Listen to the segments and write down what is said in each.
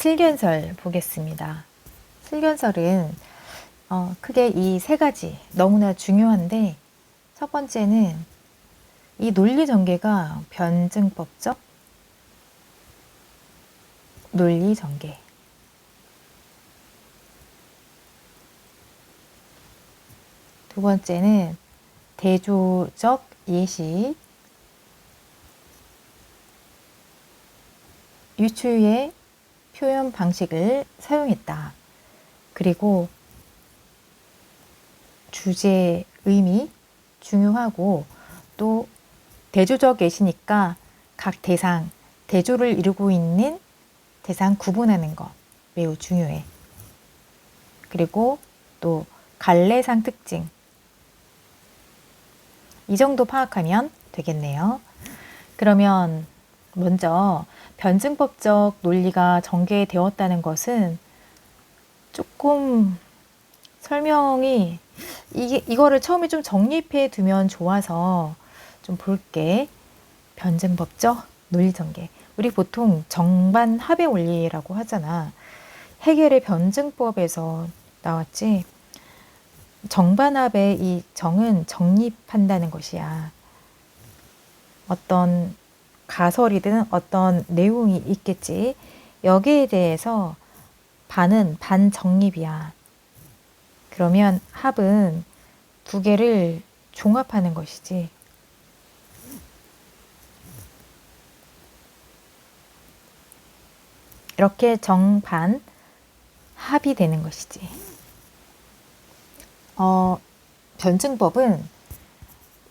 슬견설 보겠습니다. 슬견설은 크게 이 세 가지 너무나 중요한데, 첫 번째는 이 논리 전개가 변증법적 논리 전개. 두 번째는 대조적 예시. 유추의 표현 방식을 사용했다. 그리고 주제, 의미 중요하고, 또 대조적 예시니까 각 대상, 대조를 이루고 있는 대상 구분하는 것 매우 중요해. 그리고 또 갈래상 특징, 이 정도 파악하면 되겠네요. 그러면 먼저 변증법적 논리가 전개되었다는 것은 조금 설명이, 이거를 처음에 좀 정립해 두면 좋아서 좀 볼게. 변증법적 논리 전개. 우리 보통 정반합의 원리라고 하잖아. 해겔의 변증법에서 나왔지. 정반합의 이 정은 정립한다는 것이야. 어떤 가설이든 어떤 내용이 있겠지. 여기에 대해서 반은 반정립이야. 그러면 합은 두 개를 종합하는 것이지. 이렇게 정반 합이 되는 것이지. 변증법은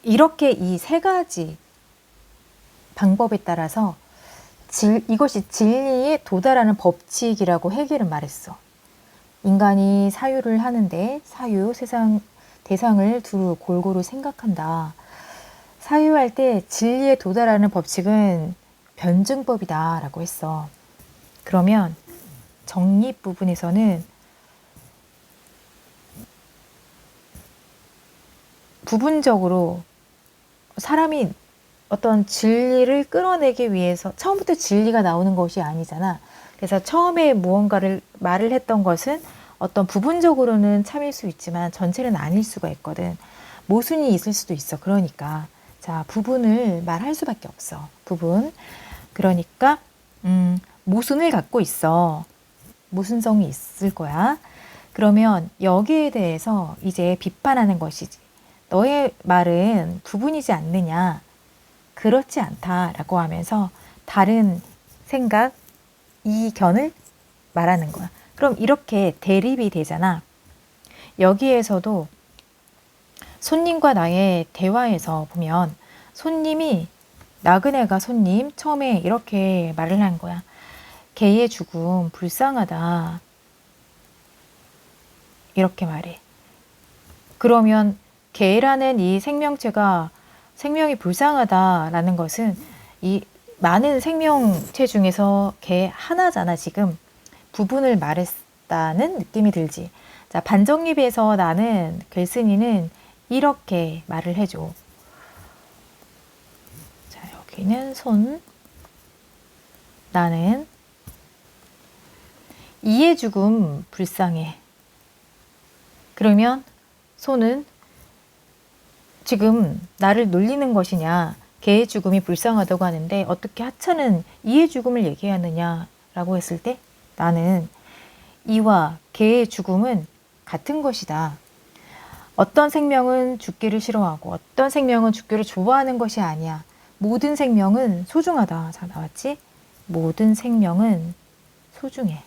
이렇게 이 세 가지 방법에 따라서 이것이 진리에 도달하는 법칙이라고 해겔은 말했어. 인간이 사유를 하는데 사유, 세상, 대상을 두루 골고루 생각한다. 사유할 때 진리에 도달하는 법칙은 변증법이다 라고 했어. 그러면 정립 부분에서는 부분적으로 사람이 어떤 진리를 끌어내기 위해서, 처음부터 진리가 나오는 것이 아니잖아. 그래서 처음에 무언가를 말을 했던 것은 어떤 부분적으로는 참일 수 있지만 전체는 아닐 수가 있거든. 모순이 있을 수도 있어. 그러니까 자, 부분을 말할 수밖에 없어. 부분. 그러니까 모순을 갖고 있어. 모순성이 있을 거야. 그러면 여기에 대해서 이제 비판하는 것이지. 너의 말은 부분이지 않느냐. 그렇지 않다라고 하면서 다른 생각, 이견을 말하는 거야. 그럼 이렇게 대립이 되잖아. 여기에서도 손님과 나의 대화에서 보면 손님이, 나그네가 손님 처음에 이렇게 말을 한 거야. 개의 죽음 불쌍하다. 이렇게 말해. 그러면 개라는 이 생명체가 생명이 불쌍하다라는 것은 이 많은 생명체 중에서 개 하나잖아. 지금 부분을 말했다는 느낌이 들지. 자, 반정립에서 나는 글쓴이는 이렇게 말을 해줘. 자, 여기는 손. 나는 이의 죽음 불쌍해. 그러면 손은 지금 나를 놀리는 것이냐, 개의 죽음이 불쌍하다고 하는데 어떻게 하찮은 이의 죽음을 얘기하느냐라고 했을 때 나는 이와 개의 죽음은 같은 것이다. 어떤 생명은 죽기를 싫어하고 어떤 생명은 죽기를 좋아하는 것이 아니야. 모든 생명은 소중하다. 자, 나왔지? 모든 생명은 소중해.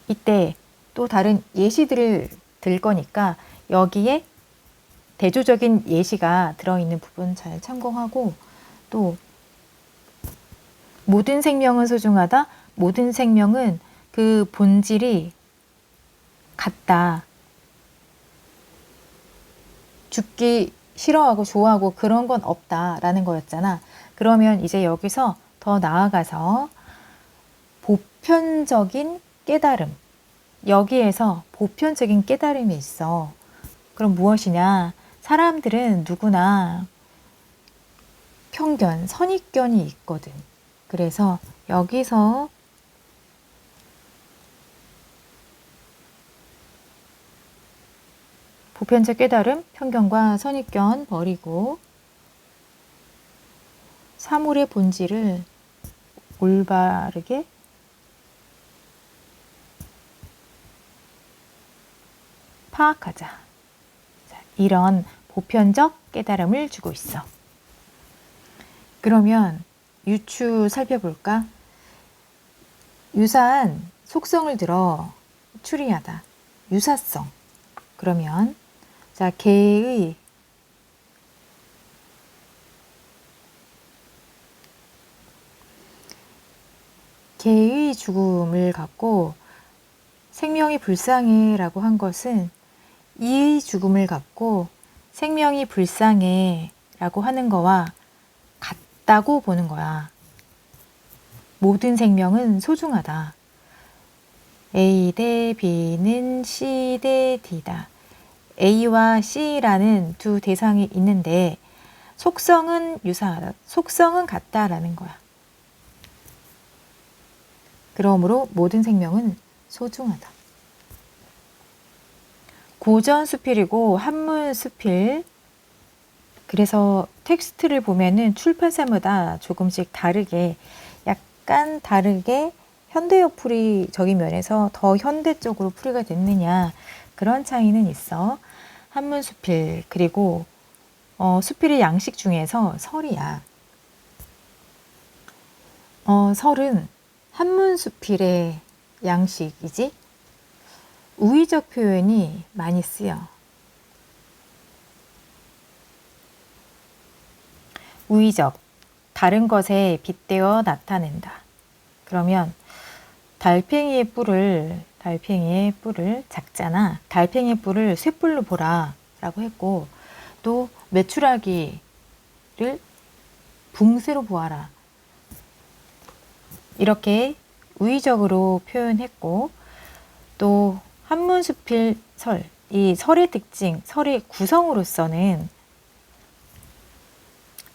이때 또 다른 예시들을 들 거니까 여기에 대조적인 예시가 들어있는 부분 잘 참고하고, 또 모든 생명은 소중하다. 모든 생명은 그 본질이 같다. 죽기 싫어하고 좋아하고 그런 건 없다라는 거였잖아. 그러면 이제 여기서 더 나아가서 보편적인 깨달음, 여기에서 보편적인 깨달음이 있어. 그럼 무엇이냐? 사람들은 누구나 편견, 선입견이 있거든. 그래서 여기서 보편적 깨달음, 편견과 선입견 버리고 사물의 본질을 올바르게 파악하자. 자, 이런 보편적 깨달음을 주고 있어. 그러면 유추 살펴볼까? 유사한 속성을 들어 추리하다. 유사성. 그러면 자, 개의 죽음을 갖고 생명이 불쌍해 라고 한 것은 이의 죽음을 갖고 생명이 불쌍해 라고 하는 거와 같다고 보는 거야. 모든 생명은 소중하다. A 대 B는 C 대 D다. A와 C라는 두 대상이 있는데 속성은 유사하다. 속성은 같다라는 거야. 그러므로 모든 생명은 소중하다. 고전 수필이고 한문 수필. 그래서 텍스트를 보면은 출판사마다 조금씩 다르게, 약간 다르게 현대어풀이적인 면에서 더 현대 쪽으로 풀이가 됐느냐, 그런 차이는 있어. 한문 수필, 그리고 수필의 양식 중에서 설이야. 설은 한문 수필의 양식이지 우의적 표현이 많이 쓰여. 우의적, 다른 것에 빗대어 나타낸다. 그러면 달팽이의 뿔을 작잖아. 달팽이의 뿔을 쇠뿔로 보라 라고 했고, 또 메추라기를 붕쇠로 보아라. 이렇게 우의적으로 표현했고, 또 한문수필 설, 이 설의 특징, 설의 구성으로서는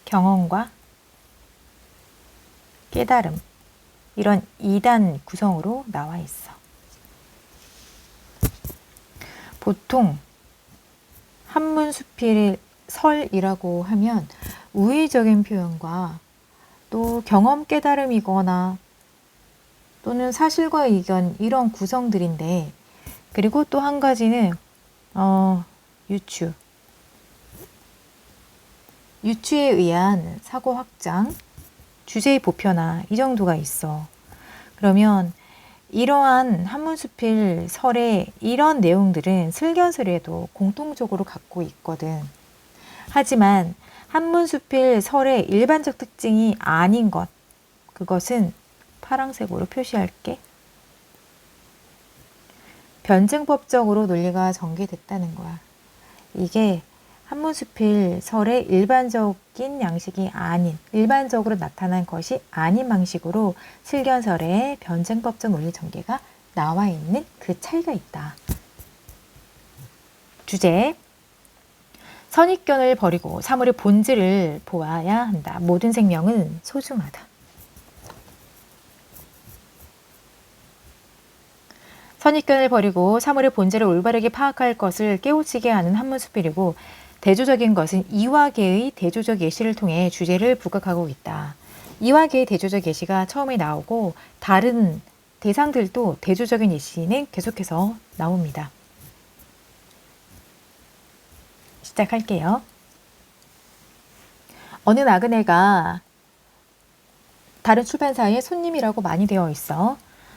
경험과 깨달음, 이런 2단 구성으로 나와 있어. 보통 한문수필 설이라고 하면 우의적인 표현과 또 경험 깨달음이거나 또는 사실과 이견, 이런 구성들인데, 그리고 또 한 가지는 유추에 의한 사고 확장, 주제의 보편화, 이 정도가 있어. 그러면 이러한 한문수필 설의 이런 내용들은 슬견설에도 공통적으로 갖고 있거든. 하지만 한문수필 설의 일반적 특징이 아닌 것, 그것은 파란색으로 표시할게. 변증법적으로 논리가 전개됐다는 거야. 이게 한문수필 설의 일반적인 양식이 아닌, 일반적으로 나타난 것이 아닌 방식으로 슬견설의 변증법적 논리 전개가 나와 있는 그 차이가 있다. 주제, 선입견을 버리고 사물의 본질을 보아야 한다. 모든 생명은 소중하다. 선입견을 버리고 사물의 본질을 올바르게 파악할 것을 깨우치게 하는 한문수필이고, 대조적인 것은 이화계의 대조적 예시를 통해 주제를 부각하고 있다. 이화계의 대조적 예시가 처음에 나오고 다른 대상들도 대조적인 예시는 계속해서 나옵니다. 시작할게요. 어느 나그네가 다른 출판사의 손님이라고 많이 되어 있어.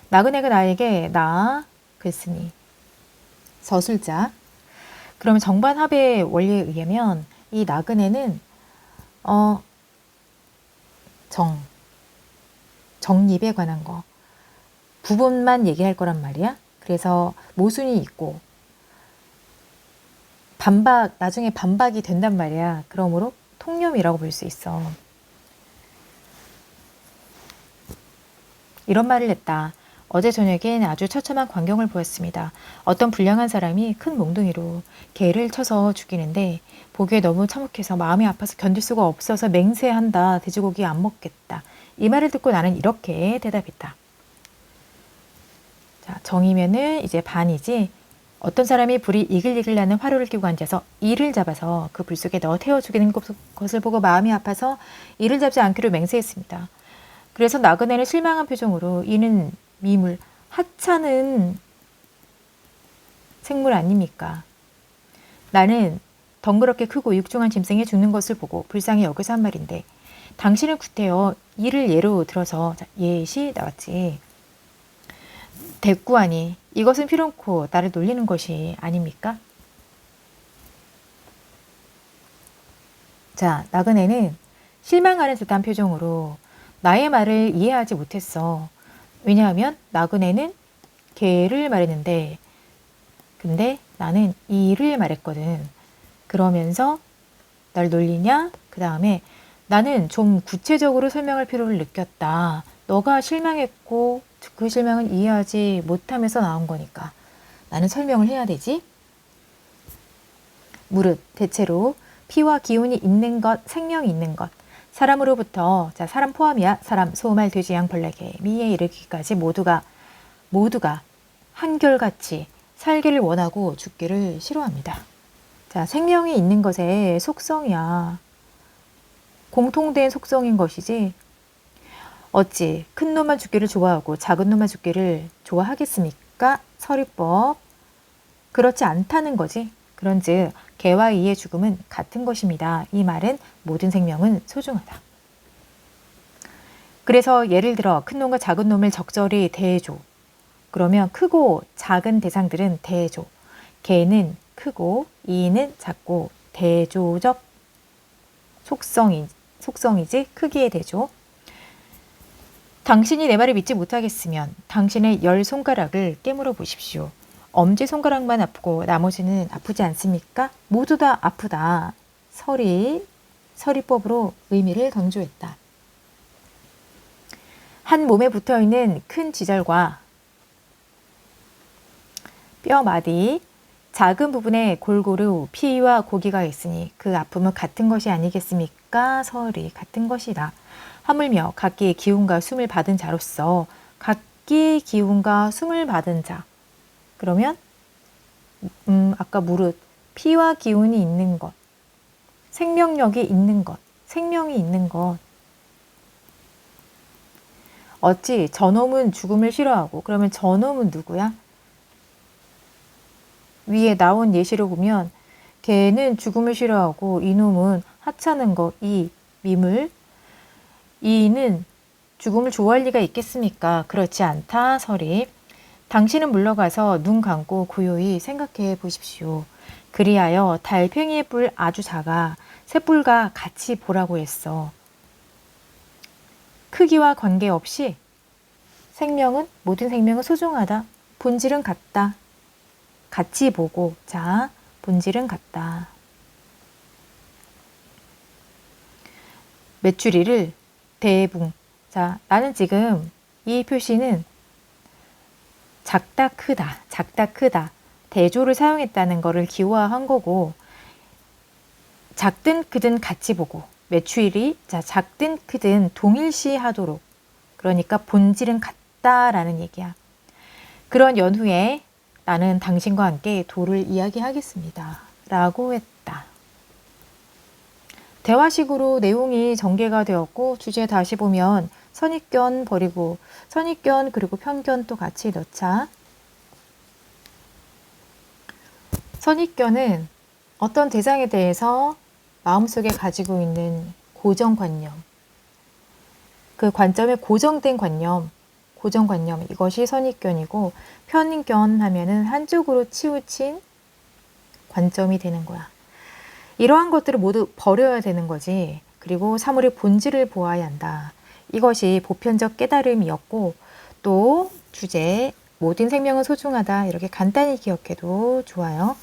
나그네가 나에게 나 글쓰니 서술자. 그러면 정반합의 원리에 의하면 이 나그네는 정립에 관한 거 부분만 얘기할 거란 말이야. 그래서 모순이 있고 나중에 반박이 된단 말이야. 그러므로 통념이라고 볼 수 있어. 이런 말을 했다. 어제 저녁엔 아주 처참한 광경을 보았습니다. 어떤 불량한 사람이 큰 몽둥이로 개를 쳐서 죽이는데 보기에 너무 참혹해서 마음이 아파서 견딜 수가 없어서 맹세한다. 돼지고기 안 먹겠다. 이 말을 듣고 나는 이렇게 대답했다. 자, 정이면은 이제 반이지. 어떤 사람이 불이 이글이글 나는 화로를 끼고 앉아서 이를 잡아서 그 불 속에 넣어 태워 죽이는 것을 보고 마음이 아파서 이를 잡지 않기로 맹세했습니다. 그래서 나그네는 실망한 표정으로 이는 미물, 하찮은 생물 아닙니까? 나는 덩그럽게 크고 육중한 짐승이 죽는 것을 보고 불쌍히 여겨서 한 말인데 당신은 구태여 이를 예로 들어서 예시 나왔지. 대꾸하니 이것은 필요코 나를 놀리는 것이 아닙니까? 자, 나그네는 실망하는 듯한 표정으로 나의 말을 이해하지 못했어. 왜냐하면 나그네는 개를 말했는데 근데 나는 이를 말했거든. 그러면서 날 놀리냐? 그 다음에 나는 좀 구체적으로 설명할 필요를 느꼈다. 너가 실망했고 그 실망은 이해하지 못하면서 나온 거니까 나는 설명을 해야 되지. 무릇 대체로 피와 기운이 있는 것, 생명이 있는 것, 사람으로부터 자 사람 포함이야 사람, 소, 말, 돼지, 양, 벌레, 개, 미에 이르기까지 모두가 한결같이 살기를 원하고 죽기를 싫어합니다. 자, 생명이 있는 것의 속성이야. 공통된 속성인 것이지. 어찌 큰 놈만 죽기를 좋아하고 작은 놈만 죽기를 좋아하겠습니까? 서리법. 그렇지 않다는 거지. 그런즉 개와 이의 죽음은 같은 것입니다. 이 말은 모든 생명은 소중하다. 그래서 예를 들어 큰 놈과 작은 놈을 적절히 대해줘. 그러면 크고 작은 대상들은 대해줘. 개는 크고 이는 작고 대조적 속성이지 크기에 대조. 당신이 내 말을 믿지 못하겠으면 당신의 10손가락을 깨물어 보십시오. 엄지손가락만 아프고 나머지는 아프지 않습니까? 모두 다 아프다. 서리법으로 의미를 강조했다. 한 몸에 붙어있는 큰 지절과 뼈마디, 작은 부분에 골고루 피와 고기가 있으니 그 아픔은 같은 것이 아니겠습니까? 서리 같은 것이다. 하물며 각기의 기운과 숨을 받은 자로서 각기의 기운과 숨을 받은 자. 그러면 아까 무릇 피와 기운이 있는 것, 생명력이 있는 것, 생명이 있는 것. 어찌 저놈은 죽음을 싫어하고 그러면 저놈은 누구야? 위에 나온 예시로 보면 개는 죽음을 싫어하고 이놈은 하찮은 것, 이 미물, 이는 죽음을 좋아할 리가 있겠습니까? 그렇지 않다. 서리. 당신은 물러가서 눈 감고 고요히 생각해 보십시오. 그리하여 달팽이의 뿔 아주 작아 쇳불과 같이 보라고 했어. 크기와 관계없이 모든 생명은 소중하다. 본질은 같다. 같이 보고 자 본질은 같다. 메추리를 대붕. 자, 나는 지금 이 표시는 작다 크다 대조를 사용했다는 것을 기호화한 거고 작든 크든 같이 보고 메추리 자 작든 크든 동일시 하도록 그러니까 본질은 같다라는 얘기야. 그런 연후에 나는 당신과 함께 도를 이야기하겠습니다. 라고 했다. 대화식으로 내용이 전개가 되었고 주제 다시 보면 선입견 버리고 선입견 그리고 편견 또 같이 넣자. 선입견은 어떤 대상에 대해서 마음속에 가지고 있는 고정관념, 그 관점의 고정관념 이것이 선입견이고 편견 하면은 한쪽으로 치우친 관점이 되는 거야. 이러한 것들을 모두 버려야 되는 거지. 그리고 사물의 본질을 보아야 한다. 이것이 보편적 깨달음이었고 또 주제 모든 생명은 소중하다 이렇게 간단히 기억해도 좋아요.